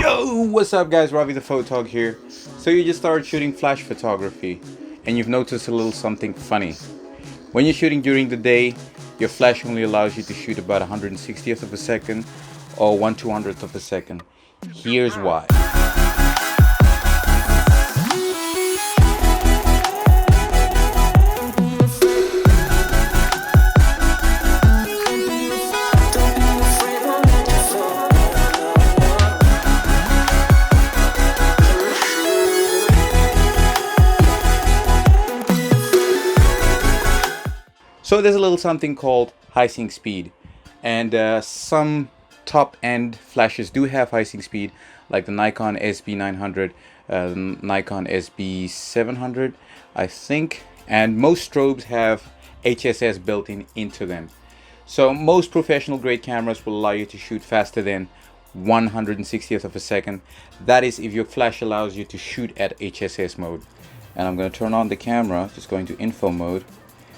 Yo, what's up guys, Ravi the Photog here. So you just started shooting flash photography and you've noticed a little something funny. When you're shooting during the day, your flash only allows you to shoot about 160th of a second or 1/200th of a second. Here's why. So there's a little something called high sync speed, and some top-end flashes do have high sync speed, like the Nikon SB900, Nikon SB700, I think, and most strobes have HSS built into them. So most professional grade cameras will allow you to shoot faster than 160th of a second. That is if your flash allows you to shoot at HSS mode. And I'm going to turn on the camera, just going to info mode.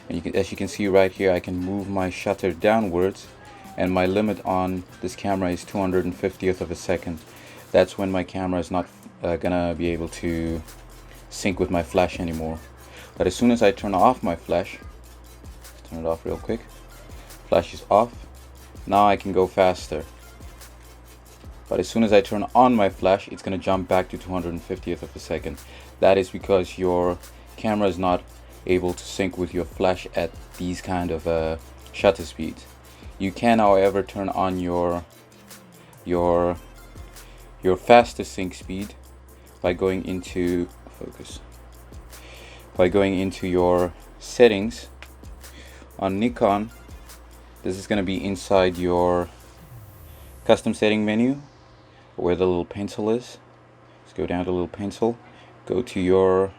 And as you can see right here, I can move my shutter downwards, and my limit on this camera is 250th of a second. That's when my camera is not gonna be able to sync with my flash anymore. But as soon as I turn off my flash, turn it off real quick, flash is off, now I can go faster. But as soon as I turn on my flash, it's gonna jump back to 250th of a second. That is because your camera is not able to sync with your flash at these kind of shutter speeds. You can, however, turn on your faster sync speed by going into your settings on Nikon. This is going to be inside your custom setting menu, where the little pencil is. Let's go down to the little pencil, go to your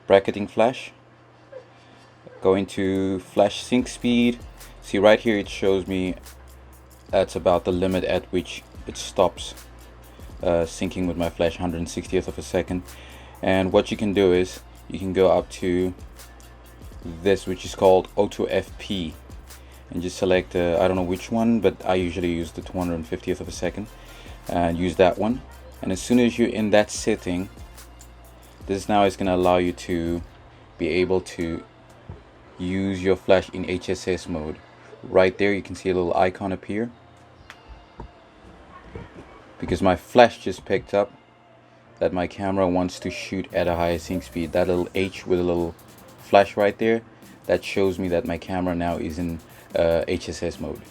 bracketing flash, go into flash sync speed. See right here, it shows me that's about the limit at which it stops syncing with my flash, 160th of a second. And what you can do is you can go up to this, which is called Auto FP, and just select I don't know which one, but I usually use the 250th of a second, and use that one. And as soon as you're in that setting, this now is going to allow you to be able to use your flash in HSS mode. Right there you can see a little icon appear, because my flash just picked up that my camera wants to shoot at a higher sync speed. That little H with a little flash right there, that shows me that my camera now is in HSS mode.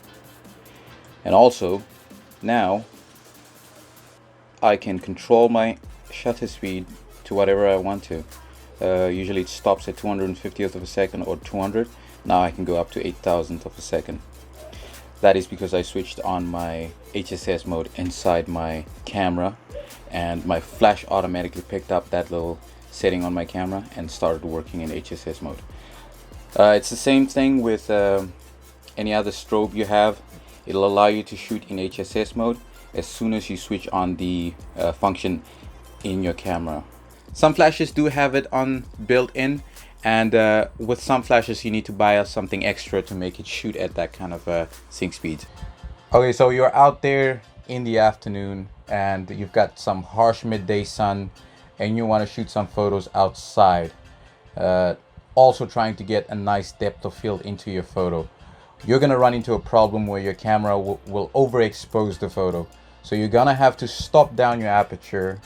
And also now I can control my shutter speed to whatever I want to. Usually it stops at 250th of a second or 200. Now I can go up to 8,000th of a second. That is because I switched on my HSS mode inside my camera, and my flash automatically picked up that little setting on my camera and started working in HSS mode. It's the same thing with any other strobe you have. It'll allow you to shoot in HSS mode as soon as you switch on the function in your camera. Some flashes do have it on built in, and with some flashes you need to buy something extra to make it shoot at that kind of sync speed. Okay, so you're out there in the afternoon and you've got some harsh midday sun and you want to shoot some photos outside, also trying to get a nice depth of field into your photo. You're gonna run into a problem where your camera will overexpose the photo, so you're gonna have to stop down your aperture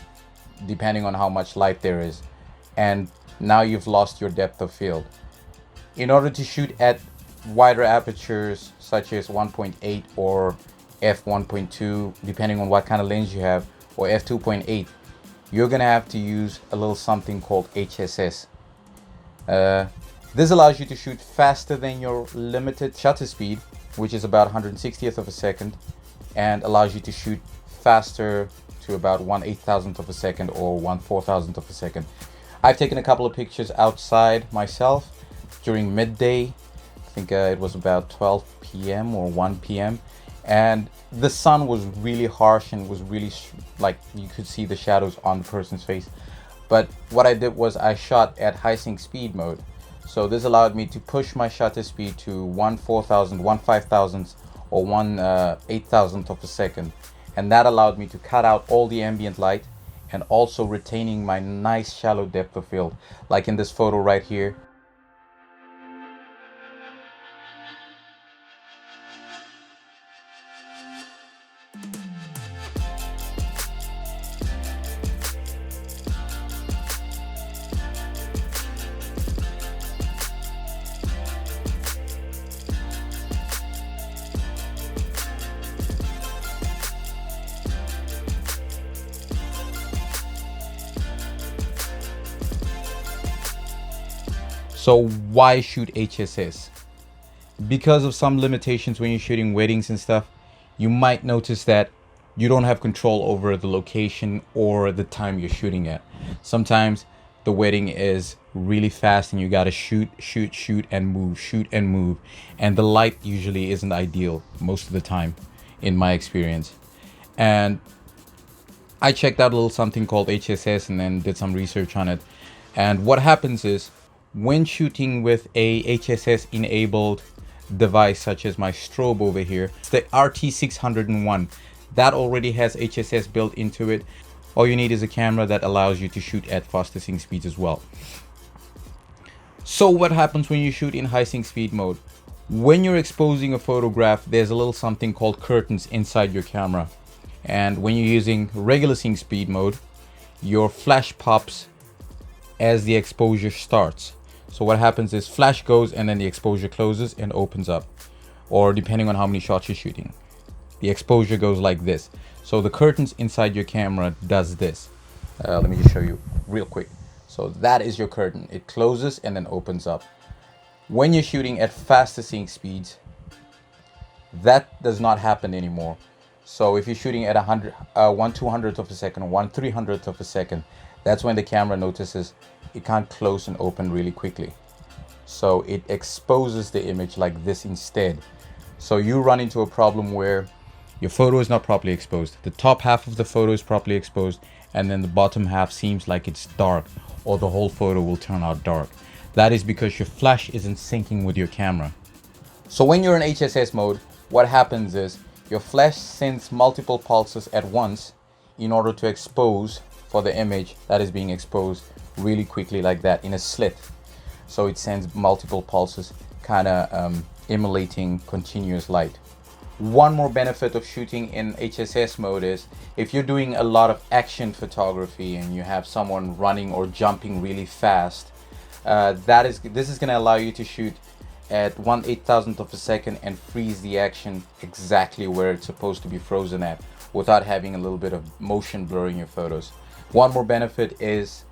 depending on how much light there is, and now you've lost your depth of field. In order to shoot at wider apertures such as 1.8 or f1.2, depending on what kind of lens you have, or f2.8, you're gonna have to use a little something called HSS. This allows you to shoot faster than your limited shutter speed, which is about 160th of a second, and allows you to shoot faster to about 1/8000th of a second or 1/4000th of a second. I've taken a couple of pictures outside myself during midday. I think it was about 12 p.m. or 1 p.m. and the sun was really harsh and was really like you could see the shadows on the person's face. But what I did was I shot at high sync speed mode. So this allowed me to push my shutter speed to 1/4000th, 1/5000th or 1/8000th of a second. and that allowed me to cut out all the ambient light and also retaining my nice shallow depth of field, like in this photo right here. So why shoot HSS? Because of some limitations when you're shooting weddings and stuff, you might notice that you don't have control over the location or the time you're shooting at. Sometimes the wedding is really fast and you gotta shoot and move, and the light usually isn't ideal most of the time in my experience. And I checked out a little something called HSS and then did some research on it. And what happens is, when shooting with a HSS enabled device such as my strobe over here, it's the RT601, that already has HSS built into it. All you need is a camera that allows you to shoot at faster sync speeds as well. So what happens when you shoot in high sync speed mode? When you're exposing a photograph, there's a little something called curtains inside your camera, and when you're using regular sync speed mode, your flash pops as the exposure starts. So what happens is flash goes and then the exposure closes and opens up, or depending on how many shots you're shooting, the exposure goes like this. So the curtains inside your camera does this. Let me just show you real quick. So that is your curtain. It closes and then opens up. When you're shooting at faster sync speeds, that does not happen anymore. So if you're shooting at 1/200th of a second, 1/300th of a second, that's when the camera notices it can't close and open really quickly. So it exposes the image like this instead. So you run into a problem where your photo is not properly exposed. The top half of the photo is properly exposed, and then the bottom half seems like it's dark, or the whole photo will turn out dark. That is because your flash isn't syncing with your camera. So when you're in HSS mode, what happens is your flash sends multiple pulses at once in order to expose for the image that is being exposed really quickly, like that, in a slit. So it sends multiple pulses, kind of emulating continuous light. One more benefit of shooting in HSS mode is if you're doing a lot of action photography and you have someone running or jumping really fast, this is going to allow you to shoot at 1/8000th of a second and freeze the action exactly where it's supposed to be frozen at, without having a little bit of motion blur in your photos. One more benefit is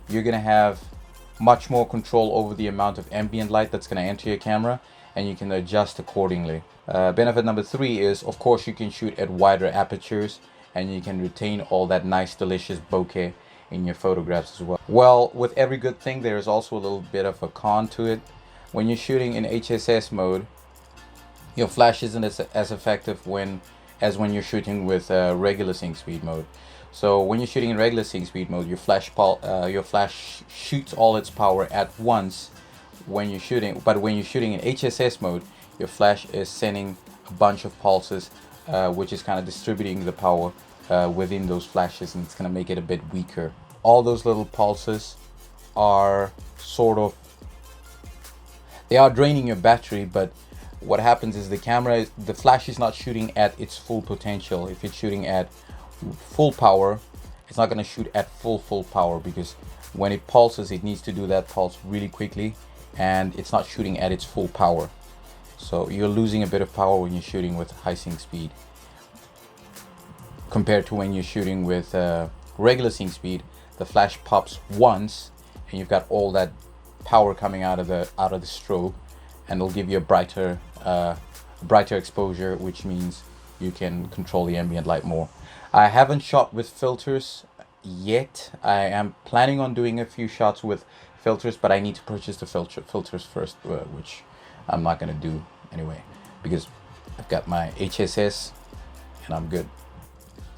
you're going to have much more control over the amount of ambient light that's going to enter your camera, and you can adjust accordingly. Benefit number 3 is, of course, you can shoot at wider apertures and you can retain all that nice delicious bokeh in your photographs as well. Well, with every good thing, there is also a little bit of a con to it. When you're shooting in HSS mode, your flash isn't as effective as when you're shooting with regular sync speed mode. So when you're shooting in regular sync speed mode, your flash shoots all its power at once when you're shooting. But when you're shooting in HSS mode, your flash is sending a bunch of pulses, which is kind of distributing the power within those flashes, and it's going to make it a bit weaker. All those little pulses are they are draining your battery, but what happens is the flash is not shooting at its full potential. If it's shooting at full power, it's not going to shoot at full power, because when it pulses, it needs to do that pulse really quickly, and it's not shooting at its full power. So you're losing a bit of power when you're shooting with high sync speed compared to when you're shooting with regular sync speed. The flash pops once and you've got all that power coming out of the strobe, and it'll give you a brighter exposure, which means you can control the ambient light more. I haven't shot with filters yet. I am planning on doing a few shots with filters, but I need to purchase the filters first, which I'm not going to do anyway, because I've got my HSS and I'm good.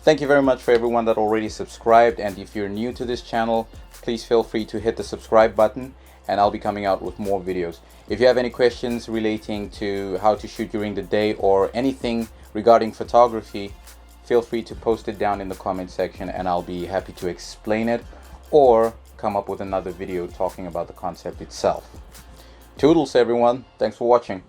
Thank you very much for everyone that already subscribed, and if you're new to this channel, please feel free to hit the subscribe button, and I'll be coming out with more videos. If you have any questions relating to how to shoot during the day or anything regarding photography, feel free to post it down in the comment section and I'll be happy to explain it or come up with another video talking about the concept itself. Toodles everyone, thanks for watching.